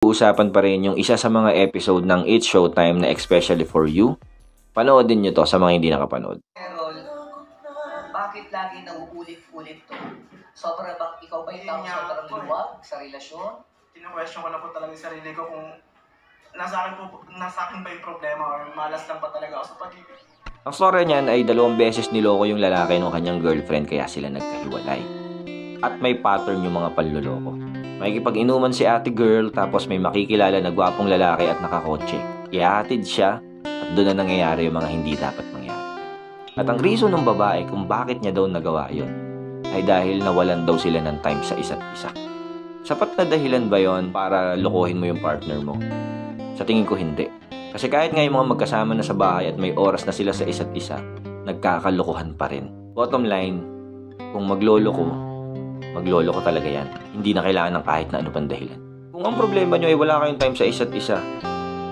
Usapan pa rin yung isa sa mga episode ng It's Showtime na Especially For You. Panoodin nyo to sa mga hindi nakapanood. Carol, bakit lagi nauulit-ulit to? Sobra bang ikaw ba yung tao sobrang luwag sa relasyon? Kino-question ko na po talaga yung sarili ko kung nasa akin ba yung problema or malas lang ba talaga ako sa pag-ibig. Ang story niyan ay 2 beses niloko yung lalaki ng kanyang girlfriend kaya sila nagkahiwalay. At may pattern yung mga panloloko. Makikipag-inuman si ate girl tapos may makikilala na gwapong lalaki at nakakotse. Ihahatid siya at doon na nangyayari yung mga hindi dapat mangyari. At ang reason ng babae kung bakit niya daw nagawa yun ay dahil nawalan daw sila ng time sa isa't isa. Sapat na dahilan ba yon para lokohin mo yung partner mo? Sa tingin ko hindi. Kasi kahit nga yung mga magkasama na sa bahay at may oras na sila sa isa't isa, nagkakalokohan pa rin. Bottom line, kung magloloko talaga yan. Hindi na kailangan ng kahit na ano pang dahilan. Kung ang problema nyo ay wala kayong time sa isa't isa,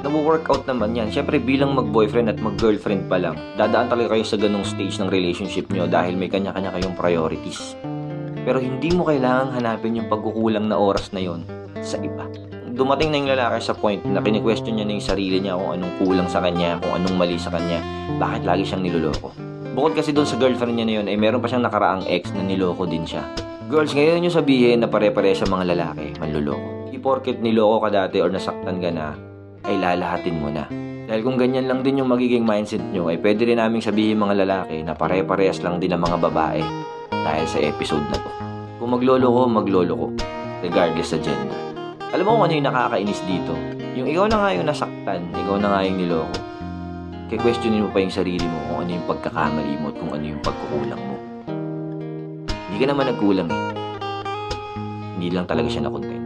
nawo-workout naman yan. Siyempre bilang mag-boyfriend at mag-girlfriend pa lang, dadaan talaga kayo sa ganung stage ng relationship nyo dahil may kanya-kanya kayong priorities. Pero hindi mo kailangang hanapin yung pagkukulang na oras na yon sa iba. Dumating na yung lalaki sa point na kini-question niya na yung sarili niya kung anong kulang sa kanya, kung anong mali sa kanya, bakit lagi siyang niloloko. Bukod kasi doon sa girlfriend niya na yun, ay meron pa siyang nakaraang ex na niloko din siya. Girls, ngayon nyo sabihin na pare-pare sa mga lalaki, manluloko. Di porket niloko ka dati or nasaktan ka na, ay lalahatin mo na. Dahil kung ganyan lang din yung magiging mindset nyo, ay pwede rin naming sabihin mga lalaki na pare-parehas lang din ang mga babae dahil sa episode na to. Kung magloloko, regardless sa gender. Alam mo kung ano yung nakakainis dito? Yung ikaw na nga yung nasaktan, ikaw na nga yung niloko. Kaya-questionin mo pa yung sarili mo kung ano yung pagkakamali mo at kung ano yung pagkukulang mo. Hindi ka naman nagkulang eh. Hindi lang talaga siya nakontent.